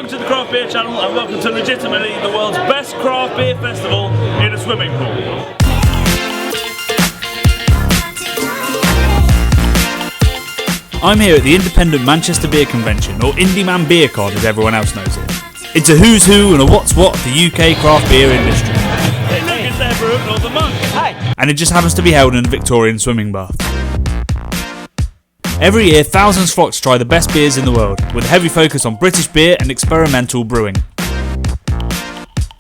welcome to the Craft Beer Channel and welcome to legitimately the world's best craft beer festival in a swimming pool. I'm here at the independent Manchester Beer Convention, or Indy Man Beer Con as everyone else knows it. It's a who's who and a what's what of the UK craft beer industry. Hey look, it's there for all the monk. Hi. And it just happens to be held in a Victorian swimming bath. Every year, thousands flock to try the best beers in the world, with a heavy focus on British beer and experimental brewing.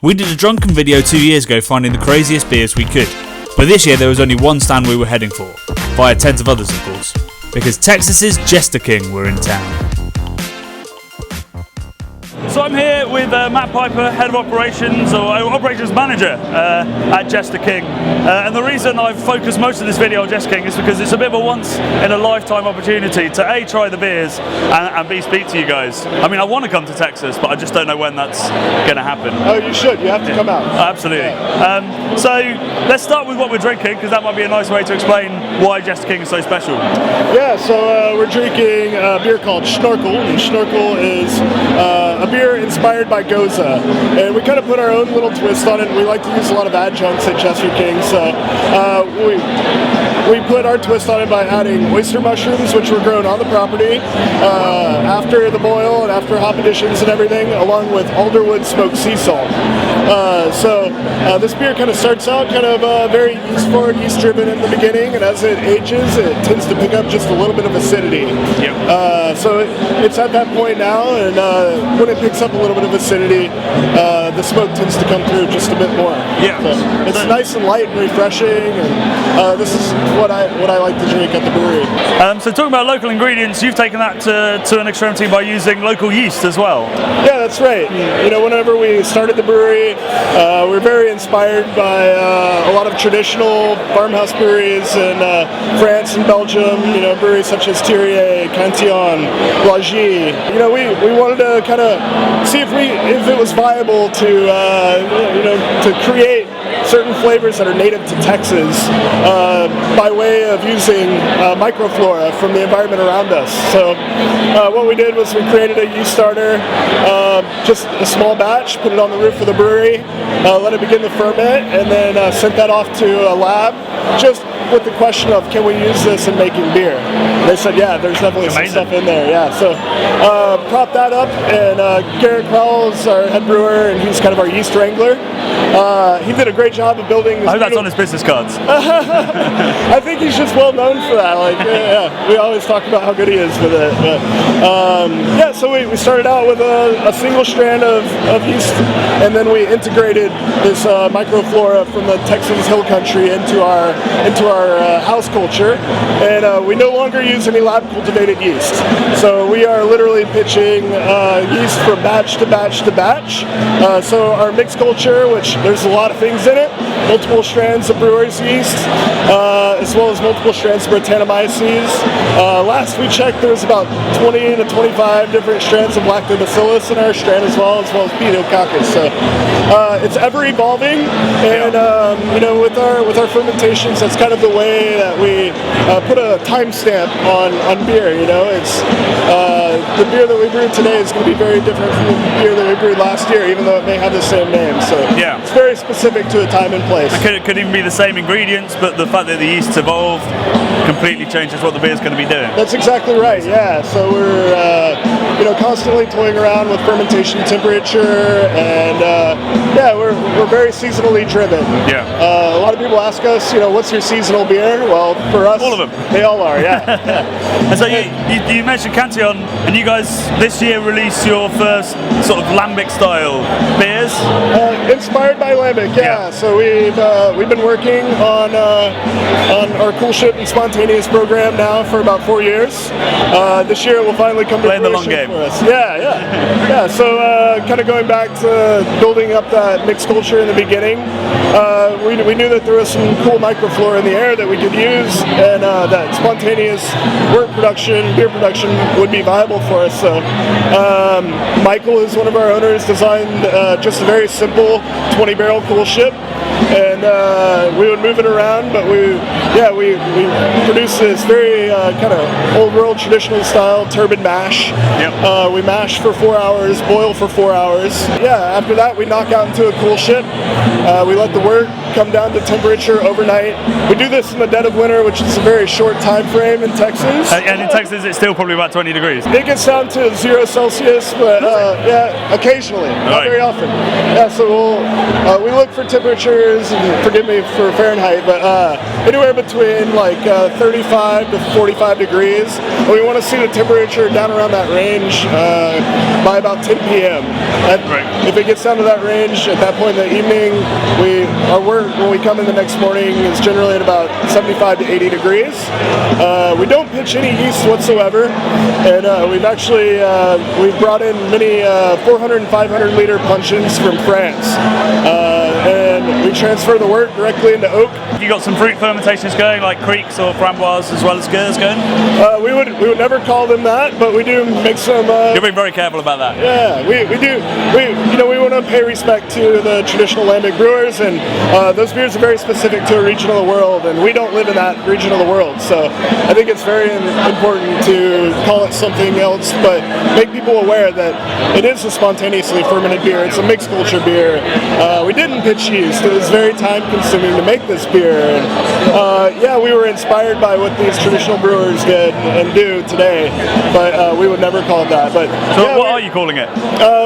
We did a drunken video 2 years ago finding the craziest beers we could, but this year there was only one stand we were heading for, via tens of others of course, because Texas's Jester King were in town. So I'm here with Matt Piper, Head of Operations, or Operations Manager at Jester King. And the reason I've focused most of this video on Jester King is because it's a bit of a once-in-a-lifetime opportunity to A, try the beers, and B, speak to you guys. I mean, I want to come to Texas, but I just don't know when that's going to happen. Oh, you should. You have to come out. Absolutely. Yeah. So let's start with what we're drinking, because that might be a nice way to explain why Jester King is so special. Yeah, so we're drinking a beer called Snorkel, and Snorkel is a beer inspired by Goza, and we kind of put our own little twist on it. We like to use a lot of adjuncts at Jester King, so we put our twist on it by adding oyster mushrooms, which were grown on the property after the boil and after hop additions and everything, along with alderwood smoked sea salt. So this beer kind of starts out kind of very yeast-forward, yeast-driven in the beginning, and as it ages, it tends to pick up just a little bit of acidity. Yep. So it's at that point now, and when it picks up a little bit of acidity, the smoke tends to come through just a bit more. Yeah. So it's nice and light and refreshing, and this is what I like to drink at the brewery. So talking about local ingredients, you've taken that to an extremity by using local yeast as well. Yeah, that's right. You know, whenever we started the brewery, we're very inspired by a lot of traditional farmhouse breweries in France and Belgium. You know, breweries such as Thierry, Cantillon, Lagy. You know, we wanted to kind of see if it was viable to create certain flavors that are native to Texas by way of using microflora from the environment around us. So what we did was we created a yeast starter, just a small batch, put it on the roof of the brewery, let it begin to ferment, and then sent that off to a lab, just with the question of, can we use this in making beer? They said, yeah, there's definitely some stuff in there. Yeah, so prop that up, and Garrett Crowell is our head brewer, and he's kind of our yeast wrangler. He did a great job of building this. I hope that's on his business cards. I think he's just well known for that. Like, yeah, we always talk about how good he is with it. But yeah, so we started out with a single strand of yeast, and then we integrated this microflora from the Texas Hill Country into our house culture, and we no longer use any lab cultivated yeast. So we are literally pitching yeast from batch to batch to batch. So our mixed culture, which there's a lot of things in it, multiple strands of brewer's yeast, as well as multiple strands of Brettanomyces. Last we checked, there was about 20 to 25 different strands of lactobacillus in our strand as well as pediococcus. So it's ever evolving, and you know, with our fermentations, that's kind of the way that we put a timestamp on beer. You know, it's the beer that we brewed today is going to be very different from the beer that we brewed last year, even though it may have the same name. So yeah, it's very specific to a time and place. It could even be the same ingredients, but the fact that the yeast's evolved completely changes what the beer's going to be doing. That's exactly right. Yeah. So we're you know, constantly toying around with fermentation temperature, and yeah, we're very seasonally driven. Yeah. A lot of people ask us, you know, what's your seasonal beer? Well, for us, all of them. They all are. Yeah. And so you mentioned Cantillon, and you guys this year released your first sort of Lambic style beers. Inspired by Lambic, yeah. So we've been working on our Cool Ship and Spontaneous program now for about 4 years. This year it will finally come to fruition the long game for us. Yeah. So kind of going back to building up that mixed culture in the beginning, we knew that there was some cool microflora in the air that we could use, and that spontaneous beer production would be viable for us. So Michael is one of our owners, designed just a very simple 20-barrel Cool Ship, and and we would move it around. But we produce this very kind of old world traditional style turbid mash. Yep. We mash for 4 hours, boil for 4 hours. Yeah, after that we knock out into a cool ship. We let the wort come down to temperature overnight. We do this in the dead of winter, which is a very short time frame in Texas. And in Texas, it's still probably about 20 degrees. It gets down to 0 Celsius, but yeah, occasionally, not very often. Yeah, so we look for temperatures, and forgive me for Fahrenheit, but anywhere between like 35 to 45 degrees. And we want to see the temperature down around that range by about 10 p.m. If it gets down to that range at that point in the evening, our work when we come in the next morning is generally at about 75 to 80 degrees. We don't pitch any yeast whatsoever, and we've brought in many 400 and 500 liter puncheons from France, and we transfer the wort directly into oak. You got some fruit fermentations going, like creeks or framboise, as well as gurs going? We would never call them that, but we do make some. You're being very careful about that. Yeah, we do. We want to pay respect to the traditional lambic brewers, and those beers are very specific to a region of the world, and we don't live in that region of the world. So I think it's very important to call it something else, but make people aware that it is a spontaneously fermented beer. It's a mixed culture beer. We didn't pitch yeast. It was very time consuming to make this beer. And, we were inspired by what these traditional brewers did and do today, but we would never call it that. But so what are you calling it?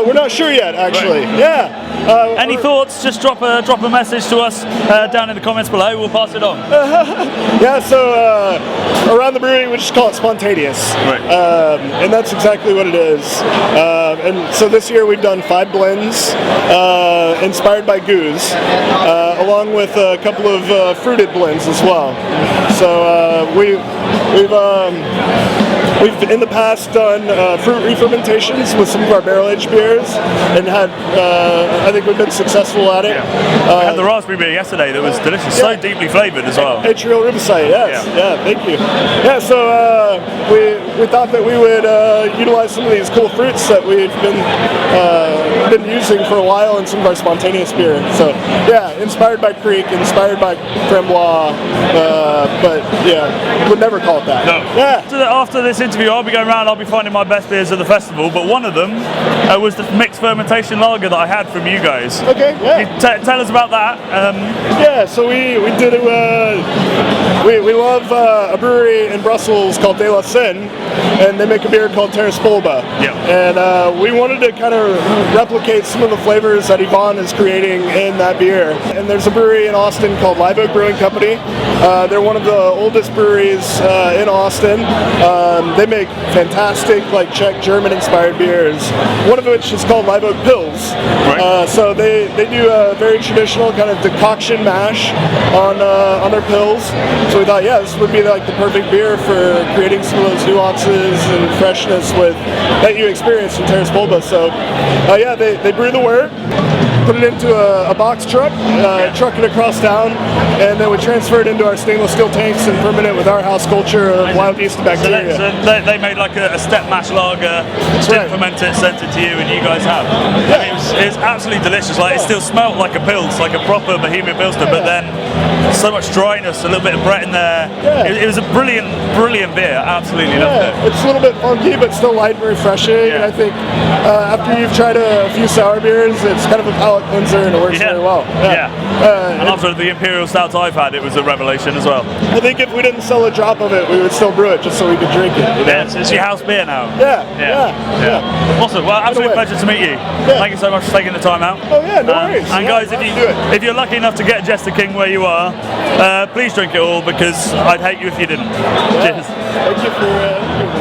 We're not sure yet, actually. Right. Yeah. Any thoughts? Just drop a message to us down in the comments below. We'll pass it on. So around the brewery we just call it spontaneous, right. And that's exactly what it is. And so this year we've done 5 blends inspired by goose, along with a couple of fruited blends as well. So we've in the past done fruit re-fermentations with some of our barrel-aged beers, and I think we've been successful at it. Yeah. We had the raspberry beer yesterday that was delicious, so deeply flavoured as well. Atrial ribosite, yes. Yeah, thank you. Yeah, so we thought that we would utilize some of these cool fruits that we've been using for a while in some of our spontaneous beer. So yeah, inspired by creek, inspired by framboise, but yeah, would never call it that. No. Yeah. After this interview, I'll be going around, I'll be finding my best beers at the festival, but one of them was the mixed fermentation lager that I had from you guys. Okay, yeah. Tell us about that. Yeah, so we did it. We love a brewery in Brussels called De La Seine, and they make a beer called Terraspolba. Yeah. And we wanted to kind of replicate some of the flavors that Yvonne is creating in that beer. And there's a brewery in Austin called Live Oak Brewing Company. They're one of the oldest breweries in Austin. They make fantastic, like Czech, German-inspired beers. One of which is called Live Oak Pils. Right. So they do a very traditional kind of decoction mash on their pills. So we thought, yeah, this would be like the perfect beer for creating some of those nuances and freshness that you experience in Terraspolba. So yeah, they brew the wort, put it into a box truck, truck it across town, and then we transfer it into our stainless steel tanks and ferment it with our house culture of wild yeast and bacteria. So they made like a step mash lager, didn't ferment it, sent it to you, and you guys have. Yeah. I mean, it's absolutely delicious. Like, it still smelled like a Pils, like a proper Bohemian Pilsner, but then so much dryness, a little bit of Brett in there. Yeah. It was a brilliant beer. Absolutely loved it. It's a little bit funky, but still light and refreshing. Yeah. And I think after you've tried a few sour beers, it's kind of a palate cleanser and it works very well. And after the Imperial Stouts I've had, it was a revelation as well. I think if we didn't sell a drop of it, we would still brew it just so we could drink it. You know? Yeah, it's your house beer now. Yeah. Awesome. Well, absolute pleasure to meet you. Thank you so much for taking the time out. Oh yeah, no worries. And guys, if you're lucky enough to get Jester King where you are, please drink it all, because I'd hate you if you didn't. Cheers. Thank you for